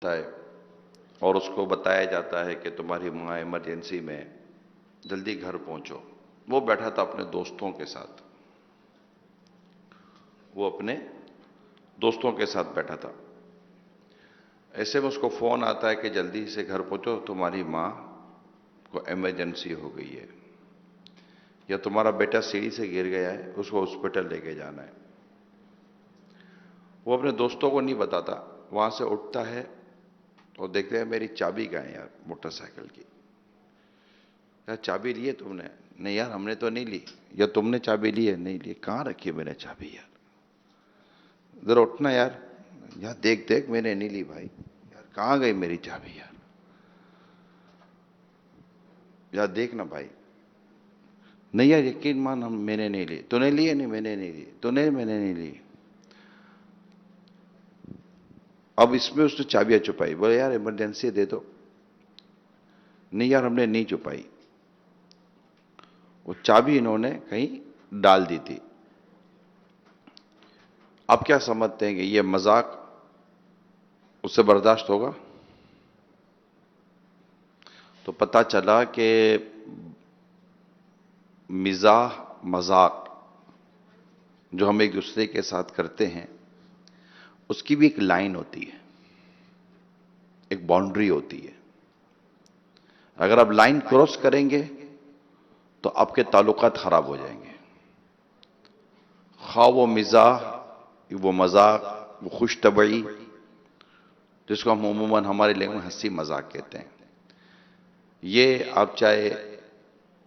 ہے اور اس کو بتایا جاتا ہے کہ تمہاری ماں ایمرجنسی میں جلدی گھر پہنچو. وہ بیٹھا تھا اپنے دوستوں کے ساتھ. وہ اپنے دوستوں کے ساتھ بیٹھا تھا. ایسے میں اس کو فون آتا ہے کہ جلدی سے گھر پہنچو، تمہاری ماں کو ایمرجنسی ہو گئی ہے، یا تمہارا بیٹا سیڑھی سے گر گیا ہے، اس کو ہاسپٹل لے کے جانا ہے. وہ اپنے دوستوں کو نہیں بتاتا. وہاں سے اٹھتا ہے اور دیکھتے ہیں میری چابی کہاں ہے یار موٹر سائیکل کی. یار چابی لی ہے تم نے؟ نہیں یار ہم نے تو نہیں لی. یا تم نے چابی لی ہے؟ نہیں لی. کہاں رکھی ہے میں نے چابی یار؟ ذرا اٹھنا یار. یار دیکھ میں نے نہیں لی بھائی. یار کہاں گئی میری چابی یار؟ یار دیکھنا بھائی. نہیں یار یقین مان میں نے نہیں لی. تو نے لی ہے؟ نہیں میں نے نہیں لی. تو نے میں نے نہیں لی. اب اس میں اس نے چابیاں چھپائی. بولے یار ایمرجنسی دے دو. نہیں یار ہم نے نہیں چھپائی. وہ چابی انہوں نے کہیں ڈال دی تھی. آپ کیا سمجھتے ہیں کہ یہ مذاق اس سے برداشت ہوگا؟ تو پتہ چلا کہ مزاح مذاق جو ہم ایک دوسرے کے ساتھ کرتے ہیں اس کی بھی ایک لائن ہوتی ہے، ایک باؤنڈری ہوتی ہے. اگر آپ لائن کراس کریں گے تو آپ کے تعلقات خراب ہو جائیں گے. خواہ وہ مزاح، وہ مذاق، وہ خوش طبعی، جس کو ہم عموماً ہمارے لینگویج میں ہنسی مذاق کہتے ہیں، یہ آپ چاہے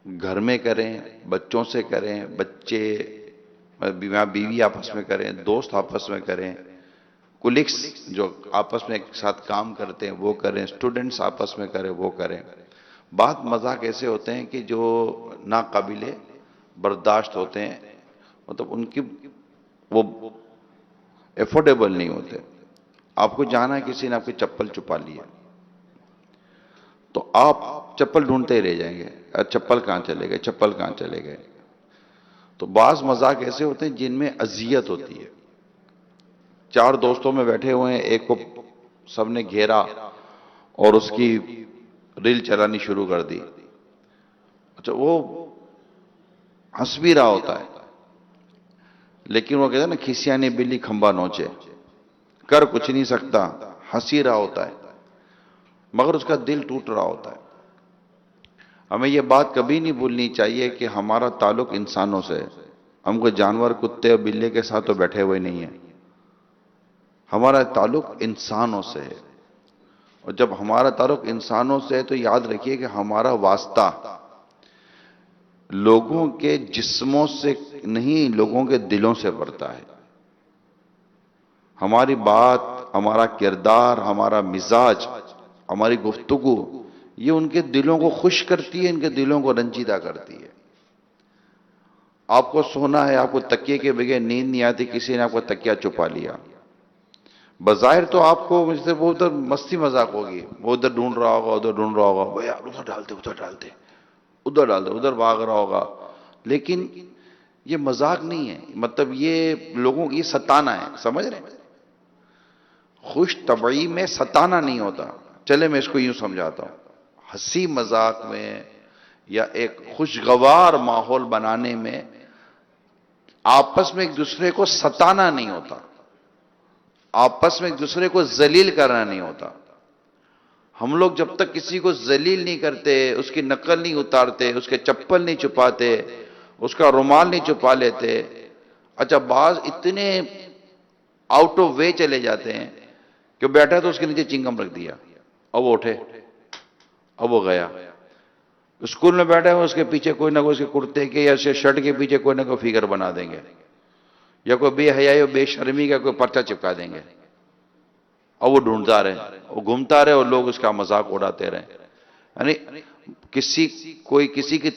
گھر میں کریں، بچوں سے کریں، بچے بیوی بیوی آپس میں کریں، دوست آپس میں کریں، کولیگس جو آپس میں ایک ساتھ کام کرتے ہیں وہ کریں، اسٹوڈنٹس آپس میں کریں وہ کریں. بعض مذاق ایسے ہوتے ہیں کہ جو ناقابل برداشت ہوتے ہیں، مطلب ان کی وہ افورڈیبل نہیں ہوتے. آپ کو جانا ہے کسی نے آپ کی چپل چھپا لی ہے تو آپ چپل ڈھونڈتے ہی رہ جائیں گے. چپل کہاں چلے گئے، چپل کہاں چلے گئے. تو بعض مذاق ایسے ہوتے ہیں جن میں اذیت ہوتی ہے. چار دوستوں میں بیٹھے ہوئے ہیں، ایک کو سب نے گھیرا اور اس کی ریل چلانی شروع کر دی. اچھا وہ ہنس بھی رہا ہوتا ہے لیکن وہ کہتے ہیں نا کھسیانے بلی کھمبا نوچے، کر کچھ نہیں سکتا، ہنسی رہا ہوتا ہے مگر اس کا دل ٹوٹ رہا ہوتا ہے. ہمیں یہ بات کبھی نہیں بھولنی چاہیے کہ ہمارا تعلق انسانوں سے ہے. ہم کوئی جانور کتے اور بلے کے ساتھ تو بیٹھے ہوئے نہیں ہیں. ہمارا تعلق انسانوں سے ہے. اور جب ہمارا تعلق انسانوں سے ہے تو یاد رکھیے کہ ہمارا واسطہ لوگوں کے جسموں سے نہیں، لوگوں کے دلوں سے بڑھتا ہے. ہماری بات، ہمارا کردار، ہمارا مزاج، ہماری گفتگو یہ ان کے دلوں کو خوش کرتی ہے، ان کے دلوں کو رنجیدہ کرتی ہے. آپ کو سونا ہے، آپ کو تکیے کے بغیر نیند نہیں آتی، کسی نے آپ کو تکیہ چھپا لیا. بظاہر تو آپ کو مجھ سے وہ ادھر مستی مذاق ہوگی، وہ ادھر ڈھونڈ رہا ہوگا، ادھر ڈھونڈ رہا ہوگا، وہ یار ادھر ڈالتے ادھر ڈالتے ادھر ڈالتے ادھر بھاگ رہا ہوگا. لیکن یہ مذاق نہیں ہے. مطلب یہ لوگوں یہ ستانا ہے. سمجھ رہے ہیں؟ خوش طبعی میں ستانا نہیں ہوتا. چلے میں اس کو یوں سمجھاتا ہوں. ہنسی مذاق میں یا ایک خوشگوار ماحول بنانے میں آپس میں ایک دوسرے کو ستانا نہیں ہوتا، آپس میں ایک دوسرے کو ذلیل کرنا نہیں ہوتا. ہم لوگ جب تک کسی کو ذلیل نہیں کرتے، اس کی نقل نہیں اتارتے، اس کے چپل نہیں چھپاتے، اس کا رومال نہیں چھپا لیتے. اچھا بعض اتنے آؤٹ آف وے چلے جاتے ہیں کہ بیٹھا تو اس کے نیچے چنگم رکھ دیا، اب وہ اٹھے، اب وہ گیا. اسکول میں بیٹھے ہوئے اس کے پیچھے کوئی نہ کوئی، اس کے کرتے کے یا شرٹ کے پیچھے کوئی نہ کوئی فگر بنا دیں گے، یا کوئی بے حیائی اور بے شرمی کا کوئی پرچہ چپکا دیں گے. اور وہ ڈھونڈتا رہے، وہ گھومتا رہے اور لوگ اس کا مذاق اڑاتے رہے. یعنی کسی کی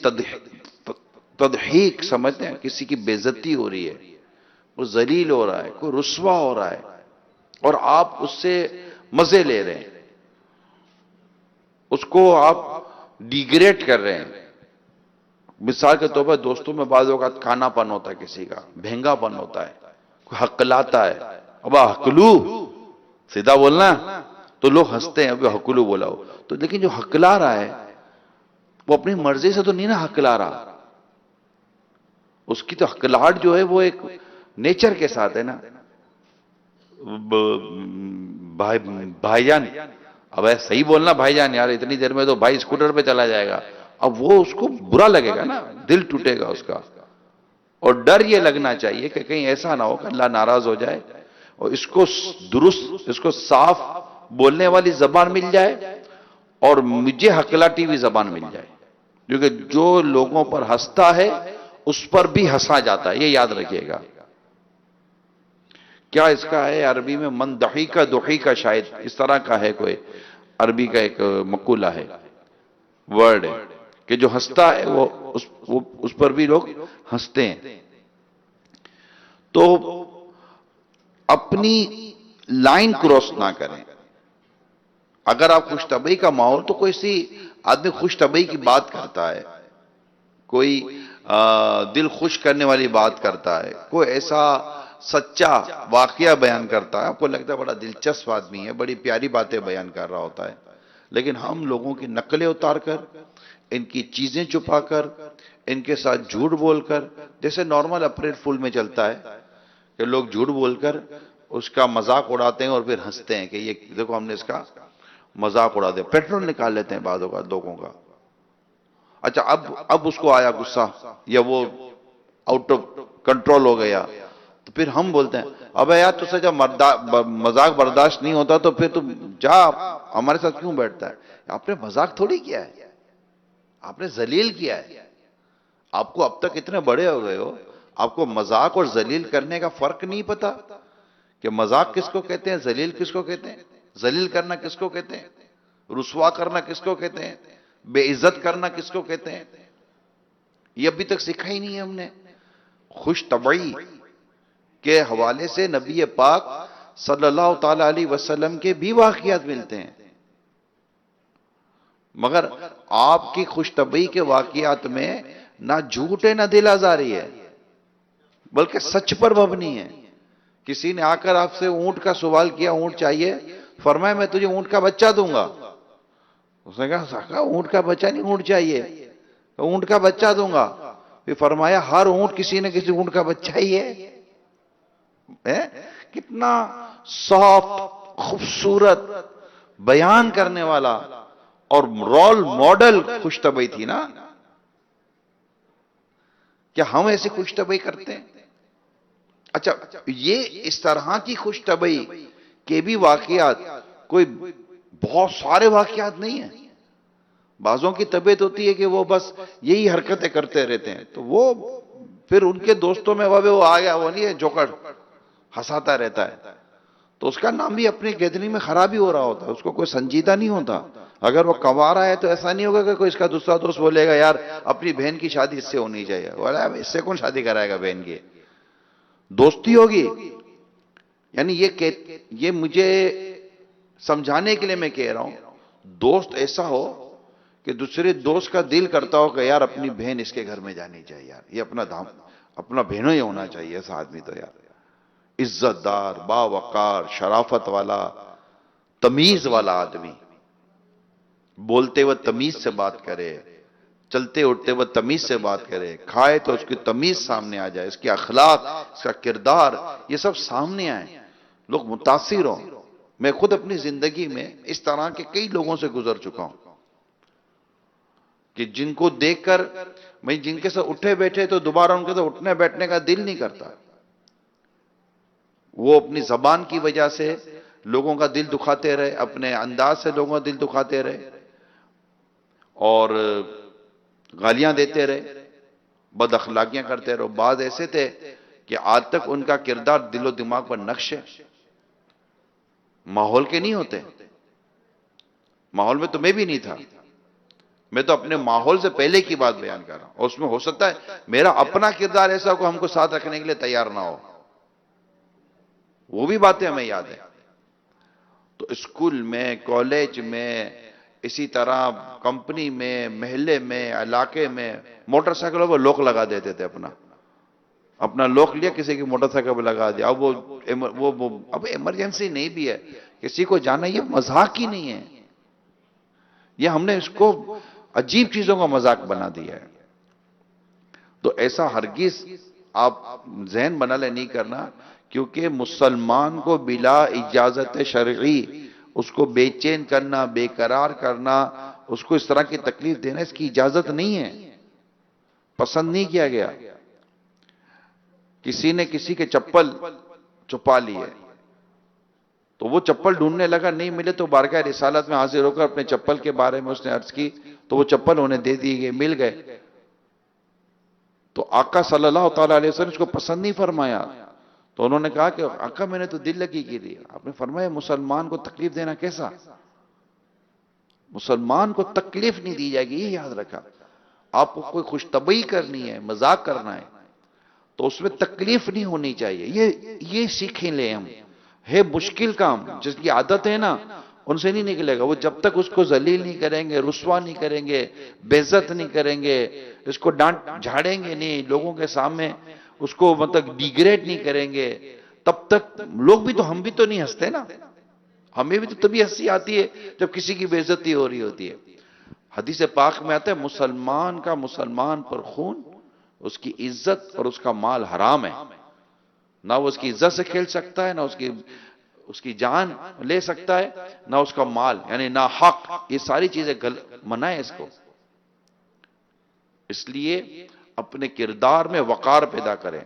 تضحیک سمجھتے ہیں، کسی کی بے عزتی ہو رہی ہے، وہ ذلیل ہو رہا ہے، کوئی رسوا ہو رہا ہے اور آپ اس سے مزے لے رہے ہیں، اس کو آپ ڈیگریڈ کر رہے ہیں. مثال کے طور پر دوستوں میں بعض اوقات کھانا پن ہوتا ہے، کسی کا بھینگا پن ہوتا ہے، کوئی حق لاتا ہے، ابا حقلو سیدھا بولنا، تو لوگ ہنستے ہیں، ابھی ہکلو بولا ہو تو، لیکن جو ہکلا رہا ہے وہ اپنی مرضی سے تو نہیں نا ہکلا رہا، اس کی تو ہکلاہٹ جو ہے وہ ایک نیچر کے ساتھ ہے نا. بھائی بھائی جان، اب صحیح بولنا بھائی جان، یار اتنی دیر میں تو بھائی اسکوٹر پہ چلا جائے گا، اب وہ اس کو برا لگے گا نا، دل ٹوٹے گا اس کا. اور ڈر یہ لگنا چاہیے کہ کہیں ایسا نہ ہو کہ اللہ ناراض ہو جائے، اور اس کو درست، اس کو صاف بولنے والی زبان مل جائے اور مجھے ہکلاتی ہوئی زبان مل جائے. کیونکہ جو لوگوں پر ہنستا ہے اس پر بھی ہنسا جاتا ہے، یہ یاد رکھیے گا. کیا اس کا ہے عربی میں، من دحیکا دحیکا، شاید اس طرح کا ہے کوئی عربی کا ایک مقولہ ہے، ورڈ ہے کہ جو ہنستا ہے وہ اس پر بھی لوگ ہنستے ہیں. تو اپنی لائن کراس نہ کریں. اگر آپ خوش طبعی کا ماحول، تو کوئی سی آدمی خوش طبعی کی بات کرتا ہے، کوئی دل خوش کرنے والی بات کرتا ہے، کوئی ایسا سچا واقعہ بیان کرتا ہے، آپ کو لگتا ہے بڑا دلچسپ آدمی ہے، بڑی پیاری باتیں بیان کر رہا ہوتا ہے، لیکن ہم لوگوں کی نقلیں اتار کر، ان کی چیزیں چھپا کر، ان کے ساتھ جھوٹ بول کر، جیسے نارمل اپریل فول میں چلتا ہے کہ لوگ جھوٹ بول کر اس کا مذاق اڑاتے ہیں اور پھر ہنستے ہیں کہ یہ دیکھو ہم نے اس کا مذاق اڑا دیا. پیٹرول نکال لیتے ہیں بعض اوقات لوگوں کا. اچھا اب اس کو آیا غصہ یا وہ آؤٹ آف کنٹرول ہو گیا، تو پھر ہم بولتے ہیں ابے یار تجھ سے جب مذاق برداشت نہیں ہوتا تو پھر تم جا ہمارے ساتھ کیوں بیٹھتا ہے؟ آپ نے مذاق تھوڑی کیا ہے، آپ نے ذلیل کیا ہے. آپ کو اب تک اتنے بڑے ہو گئے ہو، آپ کو مذاق اور ذلیل کرنے کا فرق نہیں پتا کہ مذاق کس کو کہتے ہیں، ذلیل کس کو کہتے ہیں، ذلیل کرنا کس کو کہتے ہیں، رسوا کرنا کس کو کہتے ہیں، بے عزت کرنا کس کو کہتے ہیں. یہ ابھی تک سیکھا ہی نہیں ہے ہم نے. خوش طبعی کے حوالے سے نبی پاک صلی اللہ تعالی علیہ وسلم کے بھی واقعات ملتے ہیں، مگر آپ کی خوش طبعی کے واقعات میں نہ جھوٹ ہے نہ دل آزاری ہے، بلکہ سچ پر مبنی ہے. کسی نے آ کر آپ سے اونٹ کا سوال کیا، اونٹ چاہیے، فرمایا میں تجھے اونٹ کا بچہ دوں گا. اس نے کہا اونٹ کا بچہ نہیں، اونٹ چاہیے، اونٹ کا بچہ دوں گا. پھر فرمایا ہر اونٹ کسی نہ کسی اونٹ کا بچہ ہی ہے. کتنا سافٹ، خوبصورت بیان کرنے والا اور رول ماڈل خوش طبعی تھی نا. کیا ہم ایسی خوش طبعی کرتے ہیں؟ اچھا، یہ اس طرح کی خوش طبعی کے بھی واقعات کوئی بہت سارے واقعات نہیں ہیں. بعضوں کی طبیعت ہوتی ہے کہ وہ بس یہی حرکتیں کرتے رہتے ہیں، تو وہ پھر ان کے دوستوں میں وہ آ گیا، وہ نہیں ہے جوکر ہنساتا رہتا ہے، تو اس کا نام بھی اپنی گیدری میں خراب ہی ہو رہا ہوتا ہے، اس کو کوئی سنجیدہ نہیں ہوتا. اگر وہ کما رہا ہے تو ایسا نہیں ہوگا کہ کوئی اس کا دوسرا دوست بولے گا یار اپنی بہن کی شادی اس سے ہونی چاہیے، اس سے کون شادی کرائے گا بہن کی، دوستی ہوگی. یعنی یہ مجھے سمجھانے کے لیے میں کہہ رہا ہوں، دوست ایسا ہو کہ دوسرے دوست کا دل کرتا ہو کہ یار اپنی بہن اس کے گھر میں جانی چاہیے، یار یہ اپنا بہنوں ہی ہونا چاہیے. ایسا آدمی تو یار عزت دار، باوقار، شرافت والا، تمیز والا آدمی، بولتے ہوئے تمیز سے بات کرے، چلتے اٹھتے ہوئے تمیز سے بات کرے، کھائے تو اس کی تمیز سامنے آ جائے، اس کے اخلاق، اس کا کردار، یہ سب سامنے آئے، لوگ متاثر ہوں. میں خود اپنی زندگی میں اس طرح کے کئی لوگوں سے گزر چکا ہوں کہ جن کو دیکھ کر میں جن کے ساتھ اٹھے بیٹھے تو دوبارہ ان کے ساتھ اٹھنے بیٹھنے کا دل نہیں کرتا. وہ اپنی زبان کی وجہ سے لوگوں کا دل دکھاتے رہے، اپنے انداز سے لوگوں کا دل دکھاتے رہے اور گالیاں دیتے رہے، بد اخلاقیاں کرتے رہے. بعض ایسے تھے کہ آج تک ان کا کردار دل و دماغ پر نقش ہے. ماحول کے نہیں ہوتے، ماحول میں تو میں بھی نہیں تھا، میں تو اپنے ماحول سے پہلے کی بات بیان کر رہا ہوں، اور اس میں ہو سکتا ہے میرا اپنا کردار ایسا ہو کہ ہم کو ساتھ رکھنے کے لیے تیار نہ ہو، وہ بھی باتیں ہمیں یاد ہیں. تو اسکول میں، کالج میں، اسی طرح کمپنی میں، محلے میں، علاقے میں موٹر سائیکلوں پر لوک لگا دیتے تھے. اپنا لوک لیا، کسی کی موٹر سائیکل پہ لگا دیا. اب ایمرجنسی نہیں بھی ہے کسی کو جانا یہ مذاق ہی نہیں ہے. یہ ہم نے اس کو عجیب چیزوں کا مذاق بنا دیا ہے. تو ایسا ہرگز آپ ذہن بنا لے نہیں کرنا، کیونکہ مسلمان کو بلا اجازت شرعی اس کو بے چین کرنا، بے قرار کرنا، اس کو اس طرح کی تکلیف دینا، اس کی اجازت نہیں ہے، پسند نہیں کیا گیا. کسی نے کسی کے چپل چھپا لی ہے تو وہ چپل ڈھونڈنے لگا، نہیں ملے تو بارگاہ رسالت میں حاضر ہو کر اپنے چپل کے بارے میں اس نے عرض کی تو وہ چپل انہیں دے دی گئی، مل گئے. تو آقا صلی اللہ تعالیٰ علیہ وسلم اس کو پسند نہیں فرمایا. تو انہوں نے کہا کہ آقا میں نے تو دل لگی کی دی. آپ نے فرمایا مسلمان کو تکلیف دینا کیسا؟ مسلمان کو تکلیف نہیں دی جائے گی، یہ یاد رکھا. آپ کو کوئی خوش طبعی کرنی ہے، مذاق کرنا ہے تو اس میں تکلیف نہیں ہونی چاہیے. یہ سیکھیں لیں ہم. ہے مشکل کام، جس کی عادت ہے نا ان سے نہیں نکلے گا. وہ جب تک اس کو ذلیل نہیں کریں گے، رسوا نہیں کریں گے، بے عزت نہیں کریں گے، اس کو ڈانٹ جھاڑیں گے نہیں لوگوں کے سامنے، اس کو مطلب ڈیگریڈ نہیں کریں گے، تب تک لوگ بھی تو، ہم بھی تو نہیں ہنستے نا. ہمیں بھی تو تبھی ہنسی آتی ہے جب کسی کی بے عزتی ہو رہی ہوتی ہے. حدیث پاک میں آتا ہے مسلمان کا مسلمان پر خون، اس کی عزت اور اس کا مال حرام ہے. نہ وہ اس کی عزت سے کھیل سکتا ہے، نہ اس کی جان لے سکتا ہے، نہ اس کا مال، یعنی نہ حق. یہ ساری چیزیں منع ہے اس کو. اس لیے اپنے کردار میں وقار پیدا کریں.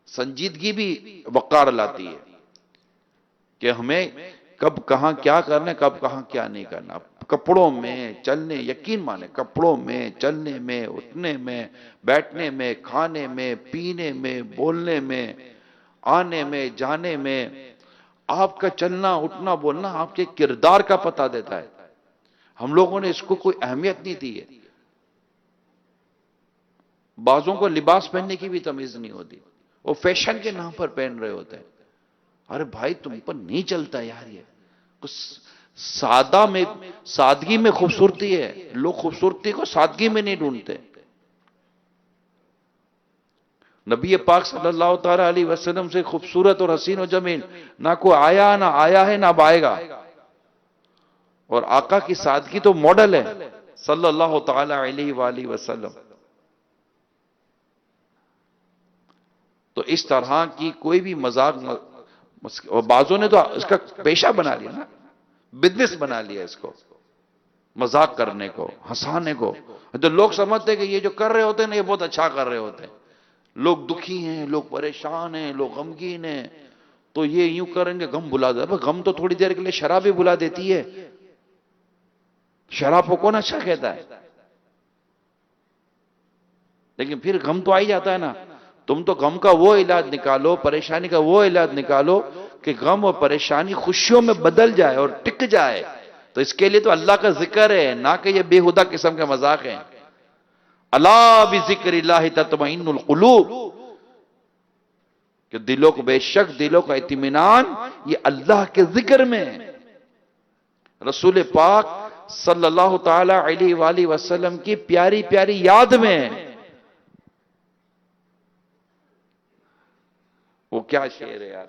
سنجیدگی بھی وقار لاتی ہے کہ ہمیں کب کہاں کیا کرنا ہے، کب کہاں کیا نہیں کرنا. کپڑوں میں چلنے، یقین مانے کپڑوں میں چلنے میں، اٹھنے میں، بیٹھنے میں، کھانے میں، پینے میں، بولنے میں، آنے میں، جانے میں، آپ کا چلنا اٹھنا بولنا آپ کے کردار کا پتہ دیتا ہے. ہم لوگوں نے اس کو کوئی اہمیت نہیں دی ہے. بعضوں کو لباس پہننے کی بھی تمیز نہیں ہوتی، وہ فیشن کے نام پر پہن رہے ہوتے ہیں. ارے بھائی تم پر نہیں چلتا یار. یہ سادگی میں خوبصورتی ہے. لوگ خوبصورتی کو سادگی میں نہیں ڈھونڈتے. نبی پاک صلی اللہ تعالی علیہ وسلم سے خوبصورت اور حسین و جمیل نہ کوئی آیا، نہ آیا ہے، نہ اب آئے گا. اور آقا کی سادگی تو ماڈل ہے صلی اللہ تعالی علیہ وآلہ وسلم. تو اس طرح کی کوئی بھی مذاق، اور بعضوں نے تو اس کا پیشہ بنا لیا نا، بزنس بنا لیا اس کو، مذاق کرنے کو، ہنسانے کو. تو لوگ سمجھتے ہیں کہ یہ جو کر رہے ہوتے ہیں نا یہ بہت اچھا کر رہے ہوتے ہیں. لوگ دکھی ہیں، لوگ پریشان ہیں، لوگ غمگین ہیں، تو یہ یوں کریں گے غم بلا دے. غم تو تھوڑی دیر کے لیے شراب ہی بلا دیتی ہے. شراب کو کون اچھا کہتا ہے؟ لیکن پھر غم تو آئی جاتا ہے نا. تم تو غم کا وہ علاج نکالو، پریشانی کا وہ علاج نکالو کہ غم اور پریشانی خوشیوں میں بدل جائے اور ٹک جائے. تو اس کے لیے تو اللہ کا ذکر ہے، نہ کہ یہ بےہودہ قسم کے مذاق ہیں. الا بذکر اللہ تطمئن القلوب، کہ دلوں کو، بے شک دلوں کا اطمینان یہ اللہ کے ذکر میں. رسول پاک صلی اللہ تعالی علیہ وآلہ وسلم کی پیاری پیاری یاد میں. وہ کیا شعر ہے یار.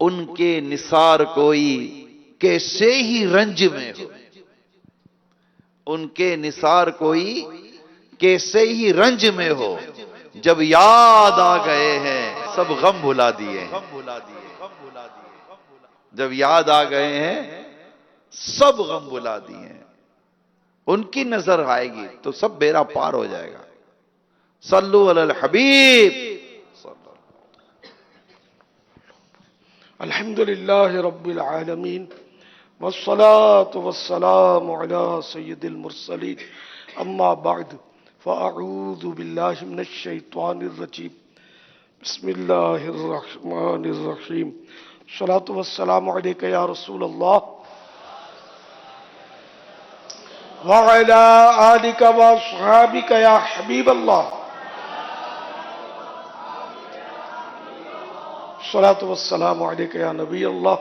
ان کے نثار کوئی کیسے ہی رنج میں ہو، ان کے نثار کوئی کیسے ہی رنج میں ہو، جب یاد آ گئے ہیں سب غم بھلا دیے ہیں. جب یاد آ گئے ہیں سب غم بھلا دیے ہیں. ان کی نظر آئے گی تو سب بیڑا پار ہو جائے گا. صلو علی الحبیب. الحمد لله رب العالمين والصلاة والسلام على سيد المرسلين أما بعد فأعوذ بالله من الشيطان الرجيم بسم الله الرحمن الرحيم الصلاة والسلام عليك يا رسول الله وعلى آلك وأصحابك يا حبيب الله الصلاة والسلام عليك يا نبي الله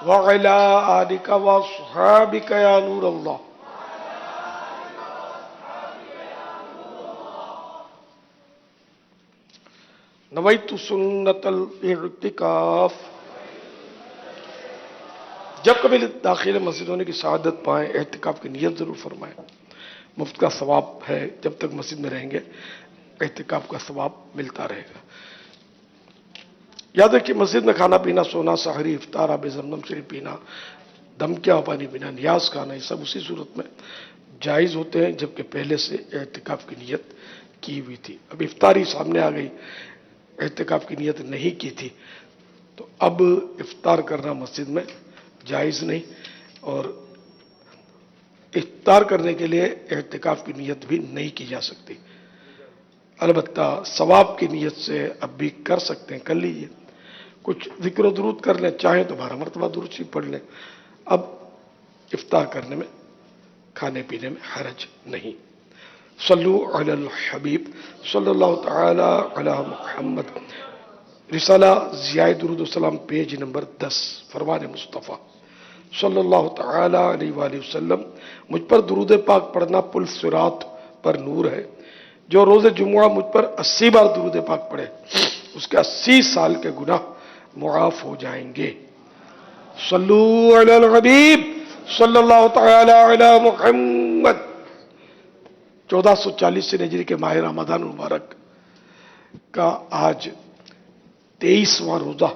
وعلى آلك وأصحابك يا نور الله. نویت سنت الاعتکاف. جب کبھی داخل مسجد ہونے کی سعادت پائیں اعتکاف کی نیت ضرور فرمائیں. مفت کا ثواب ہے، جب تک مسجد میں رہیں گے اعتکاف کا ثواب ملتا رہے گا. یاد رکھیے مسجد میں کھانا پینا، سونا، سحری، افطار، آب زمزم شریف پینا، دم کیا پانی پینا، نیاز کھانا، یہ سب اسی صورت میں جائز ہوتے ہیں جبکہ پہلے سے اعتکاف کی نیت کی ہوئی تھی. اب افطاری سامنے آ گئی، اعتکاف کی نیت نہیں کی تھی تو اب افطار کرنا مسجد میں جائز نہیں، اور افطار کرنے کے لیے اعتکاف کی نیت بھی نہیں کی جا سکتی. البتہ ثواب کی نیت سے اب بھی کر سکتے ہیں، کر لیجئے. کچھ ذکر و درود کر لیں، چاہیں تو 12 مرتبہ درود شریف پڑھ لیں. اب افطار کرنے میں، کھانے پینے میں حرج نہیں. صلو علی الحبیب صلی اللہ تعالی علی محمد. رسالہ ضیاء درود السلام پیج نمبر 10. فرمان مصطفیٰ صلی اللہ تعالی علیہ وآلہ وسلم: مجھ پر درود پاک پڑھنا پل صراط پر نور ہے. جو روز جمعہ مجھ پر 80 بار درود پاک پڑھے اس کے 80 سال کے گناہ معاف ہو جائیں گے. صلو علی الحبیب صلی اللہ تعالی علی محمد. 1440 ہجری کے ماہ رمضان المبارک کا آج 23واں روزہ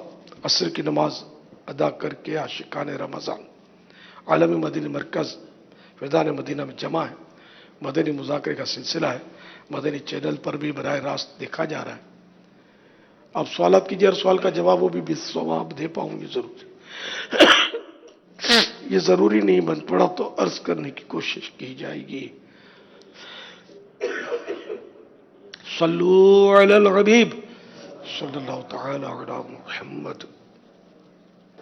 عصر کی نماز ادا کر کے عاشقان رمضان عالمی مدنی مرکز فیضان مدینہ میں جمع ہے. مدنی مذاکرے کا سلسلہ ہے، مدنی چینل پر بھی براہ راست دیکھا جا رہا ہے. آپ سوالات کیجیے، ہر سوال کا جواب وہ بھی بالثواب دے پاؤں گی ضرور. یہ ضروری نہیں، بن پڑا تو عرض کرنے کی کوشش کی جائے گی. صلو علی الحبیب صلی اللہ تعالی علی محمد.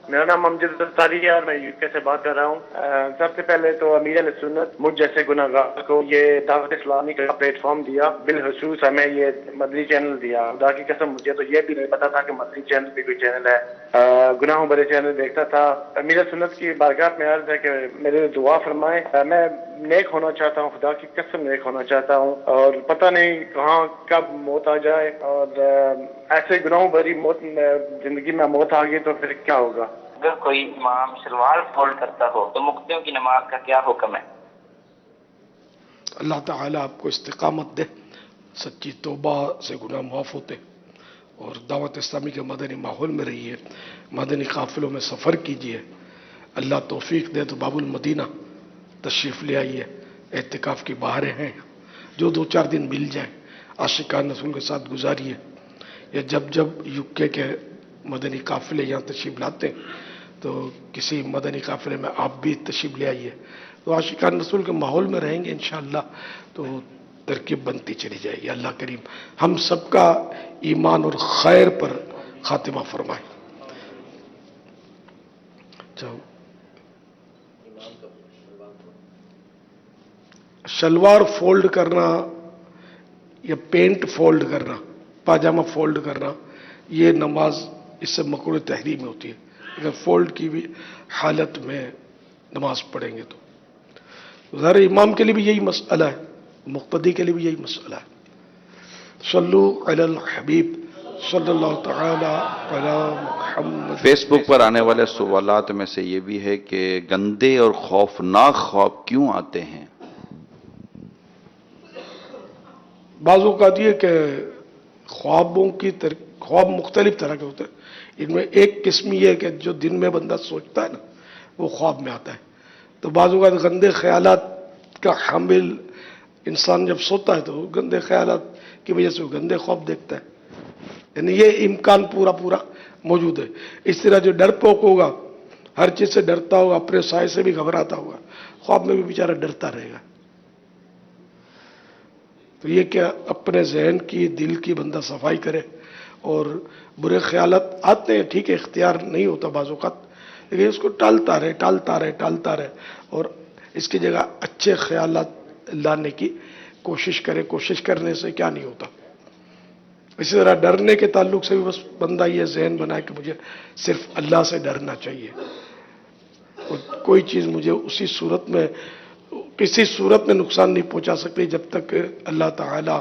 میرا نام امجد انصاری ہے اور میں یو کے سے بات کر رہا ہوں. سب سے پہلے تو امیر اہل سنت مجھ جیسے گناہ گار کو یہ دعوت اسلامی کا پلیٹ فارم دیا، بالخصوص ہمیں یہ مدنی چینل دیا. خدا کی قسم مجھے تو یہ بھی نہیں پتا تھا کہ مدنی چینل بھی کوئی چینل ہے. گناہوں بڑے چینل دیکھتا تھا. امیر اہل سنت کی بارگاہ میں عرض ہے کہ میرے دعا فرمائیں. میں نیک ہونا چاہتا ہوں، خدا کی قسم نیک ہونا چاہتا ہوں، اور پتہ نہیں کہاں کب موت آ جائے، اور ایسے گناہوں بھری موت زندگی میں موت آ گئی تو پھر کیا ہوگا؟ اگر کوئی امام شلوار فولڈ کرتا ہو تو مقتدیوں کی نماز کا کیا حکم ہے؟ اللہ تعالیٰ آپ کو استقامت دے، سچی توبہ سے گناہ معاف ہوتے، اور دعوت اسلامی کے مدنی ماحول میں رہیے، مدنی قافلوں میں سفر کیجیے. اللہ توفیق دے تو باب المدینہ تشریف لے آئیے. اعتکاف کی بہاریں ہیں، جو 2-4 دن مل جائیں عاشقان رسول کے ساتھ گزاریے. یا جب یو کے مدنی قافلے یہاں تشریف لاتے ہیں تو کسی مدنی قافلے میں آپ بھی تشریف لے آئیے، تو عاشقان رسول کے ماحول میں رہیں گے انشاءاللہ تو ترکیب بنتی چلی جائے گی. اللہ کریم ہم سب کا ایمان اور خیر پر خاتمہ فرمائے. شلوار فولڈ کرنا یا پینٹ فولڈ کرنا، پاجامہ فولڈ کرنا، یہ نماز اس سے مکروہ تحریم ہوتی ہے. اگر فولڈ کی بھی حالت میں نماز پڑھیں گے تو ظاہر امام کے لیے بھی یہی مسئلہ ہے، مقتدی کے لیے بھی یہی مسئلہ ہے. صلو علی الحبیب صلی اللہ تعالی علی محمد. فیس بک پر آنے والے سوالات میں سے یہ بھی ہے کہ گندے اور خوفناک خواب کیوں آتے ہیں؟ بعض اوقات یہ کہ خواب مختلف طرح کے ہوتے ہیں. ان میں ایک قسم یہ ہے کہ جو دن میں بندہ سوچتا ہے نا وہ خواب میں آتا ہے. تو بعض اوقات گندے خیالات کا حامل انسان جب سوتا ہے تو گندے خیالات کی وجہ سے وہ گندے خواب دیکھتا ہے. یعنی یہ امکان پورا موجود ہے. اس طرح جو ڈرپوک ہوگا، ہر چیز سے ڈرتا ہوگا، اپنے سائے سے بھی گھبراتا ہوگا، خواب میں بھی بیچارہ ڈرتا رہے گا. تو یہ کہ اپنے ذہن کی، دل کی بندہ صفائی کرے. اور برے خیالات آتے ہیں، ٹھیک ہے، اختیار نہیں ہوتا بعض اوقات، لیکن اس کو ٹالتا رہے اور اس کی جگہ اچھے خیالات لانے کی کوشش کرے. کوشش کرنے سے کیا نہیں ہوتا. اسی طرح ڈرنے کے تعلق سے بھی بس بندہ یہ ذہن بنائے کہ مجھے صرف اللہ سے ڈرنا چاہیے. کوئی چیز مجھے کسی صورت میں نقصان نہیں پہنچا سکتی جب تک اللہ تعالیٰ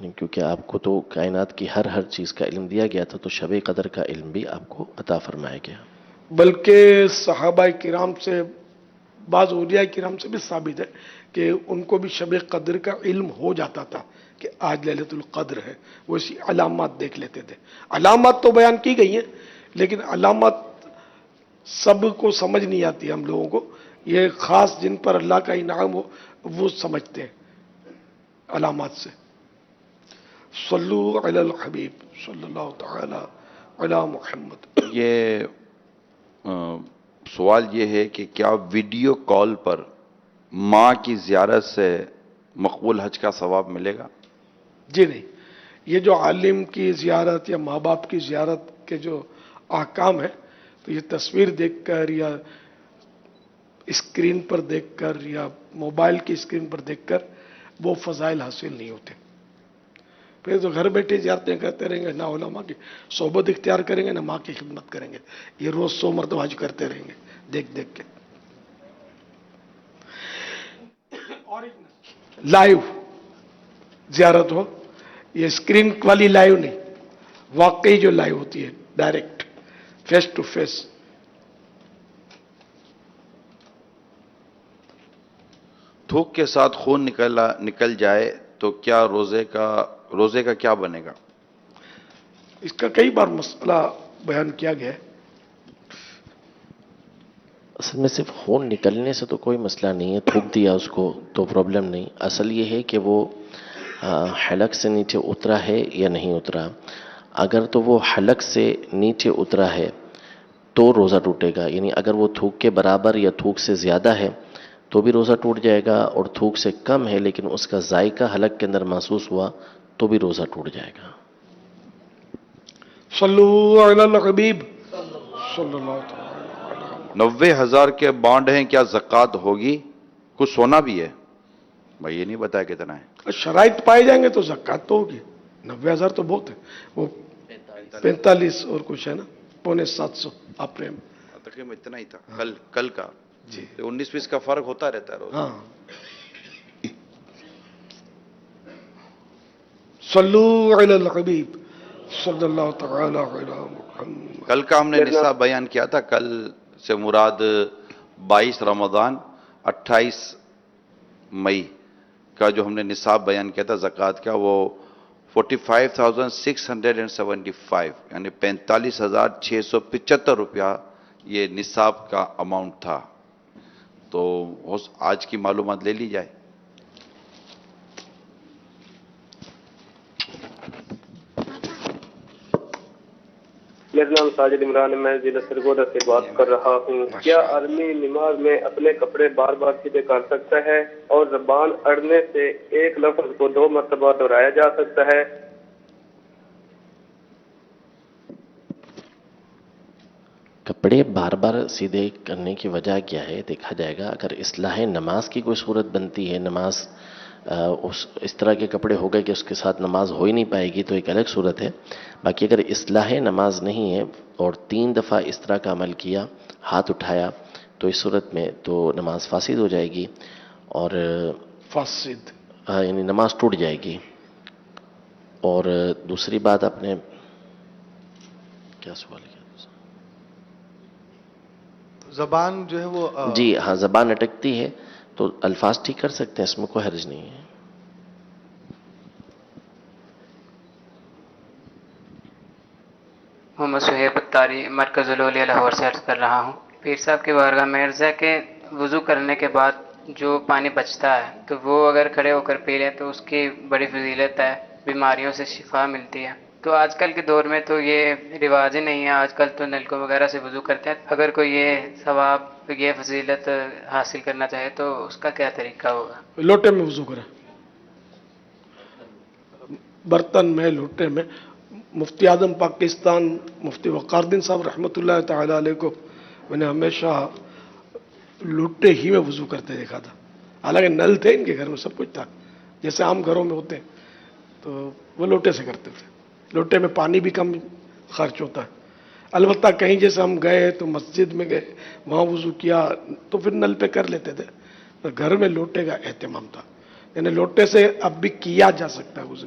کیونکہ آپ کو تو کائنات کی ہر چیز کا علم دیا گیا تھا، تو شب قدر کا علم بھی آپ کو عطا فرمایا گیا۔ بلکہ صحابہ کرام سے، بعض اولیاء کرام سے بھی ثابت ہے کہ ان کو بھی شب قدر کا علم ہو جاتا تھا کہ آج لیلۃ القدر ہے، وہ اسی علامات دیکھ لیتے تھے۔ علامات تو بیان کی گئی ہیں، لیکن علامات سب کو سمجھ نہیں آتی ہم لوگوں کو، یہ خاص جن پر اللہ کا انعام ہو وہ سمجھتے ہیں علامات سے۔ صلو علی الحبیب صلی اللہ تعالی علی محمد۔ یہ سوال یہ ہے کہ کیا ویڈیو کال پر ماں کی زیارت سے مقبول حج کا ثواب ملے گا؟ جی نہیں، یہ جو عالم کی زیارت یا ماں باپ کی زیارت کے جو احکام ہیں، تو یہ تصویر دیکھ کر یا اسکرین پر دیکھ کر یا موبائل کی اسکرین پر دیکھ کر وہ فضائل حاصل نہیں ہوتے۔ پھر تو گھر بیٹھے زیارتیں کرتے رہیں گے، نہ علماء کی صحبت اختیار کریں گے، نہ ماں کی خدمت کریں گے، یہ روز 100 مرتبہ حج کرتے رہیں گے دیکھ دیکھ کے۔ لائیو زیارت ہو، یہ اسکرین والی لائیو نہیں، واقعی جو لائیو ہوتی ہے، ڈائریکٹ فیس ٹو فیس۔ تھوک کے ساتھ خون نکل جائے تو کیا روزے کا کیا بنے گا؟ اس کا کئی بار مسئلہ بیان کیا گیا ہے۔ اصل میں صرف خون نکلنے سے تو کوئی مسئلہ نہیں ہے، تھوک دیا اس کو تو پرابلم نہیں، اصل یہ ہے کہ وہ حلق سے نیچے اترا ہے یا نہیں اترا۔ اگر تو وہ حلق سے نیچے اترا ہے تو روزہ ٹوٹے گا، یعنی اگر وہ تھوک کے برابر یا تھوک سے زیادہ ہے تو بھی روزہ ٹوٹ جائے گا، اور تھوک سے کم ہے لیکن اس کا ذائقہ حلق کے اندر محسوس ہوا تو بھی روزہ ٹوٹ جائے گا۔ صلو علی الحبیب صلی اللہ تعالی۔ 90,000 کے بانڈ ہیں، کیا زکوٰۃ ہوگی؟ کچھ سونا بھی ہے؟ بھائی یہ نہیں بتایا کتنا ہے۔ شرائط پائے جائیں گے تو زکوٰۃ تو ہوگی۔ 90,000 تو بہت ہے، وہ 45 اور کچھ ہے نا، 6.25 اپریل میں۔ تقریباً اتنا ہی تھا کل کا۔ جی 19-20 کا فرق ہوتا رہتا ہے روز۔ ہاں۔ صلو علی الحبیب صلی اللہ تعالی علی محمد۔ کل کا ہم نے نصاب بیان کیا تھا، کل سے مراد 22 رمضان 28 مئی کا جو ہم نے نصاب بیان کیا تھا زکوٰۃ کا، وہ 45,675 یعنی 45,675 روپیہ یہ نصاب کا اماؤنٹ تھا۔ تو آج کی معلومات لے لی جائے۔ میرا نام ساجد عمران ہے، میں ضلع سرگودا سے بات کر رہا ہوں۔ کیا آدمی نماز میں اپنے کپڑے بار بار سیدھے کر سکتا ہے اور زبان اڑنے سے ایک لفظ کو 2 مرتبہ دہرایا جا سکتا ہے؟ کپڑے بار بار سیدھے کرنے کی وجہ کیا ہے دیکھا جائے گا۔ اگر اصلاح نماز کی کوئی صورت بنتی ہے، نماز اس طرح کے کپڑے ہو گئے کہ اس کے ساتھ نماز ہو ہی نہیں پائے گی، تو ایک الگ صورت ہے۔ باقی اگر اصلاح نماز نہیں ہے اور 3 دفعہ اس طرح کا عمل کیا، ہاتھ اٹھایا، تو اس صورت میں تو نماز فاسد ہو جائے گی، اور فاسد یعنی نماز ٹوٹ جائے گی۔ اور دوسری بات آپ نے کیا سوال کیا؟ زبان جو ہے وہ جی ہاں، زبان اٹکتی ہے تو الفاظ ٹھیک کر سکتے ہیں، اس میں کوئی حرج نہیں ہے۔ محمد صہیب اتاری، مرکز الاولیاء لاہور سے عرض کر رہا ہوں۔ پیر صاحب کی بارگاہ میں عرض ہے کہ وضو کرنے کے بعد جو پانی بچتا ہے تو وہ اگر کھڑے ہو کر پی لیں تو اس کی بڑی فضیلت ہے، بیماریوں سے شفا ملتی ہے۔ تو آج کل کے دور میں تو یہ رواج ہی نہیں ہے، آج کل تو نلکوں وغیرہ سے وضو کرتے ہیں۔ اگر کوئی یہ ثواب، یہ فضیلت حاصل کرنا چاہے تو اس کا کیا طریقہ ہوگا؟ لوٹے میں وضو کریں، برتن میں، لوٹے میں۔ مفتی اعظم پاکستان مفتی وقار الدین صاحب رحمۃ اللہ تعالی علیہ کو میں نے ہمیشہ لوٹے ہی میں وضو کرتے دیکھا تھا، حالانکہ نل تھے ان کے گھر میں، سب کچھ تھا جیسے عام گھروں میں ہوتے ہیں، تو وہ لوٹے سے کرتے تھے۔ لوٹے میں پانی بھی کم خرچ ہوتا ہے۔ البتہ کہیں جیسے ہم گئے تو مسجد میں گئے، وہاں وضو کیا تو پھر نل پہ کر لیتے تھے، گھر میں لوٹے کا اہتمام تھا، یعنی لوٹے سے اب بھی کیا جا سکتا ہے وضو۔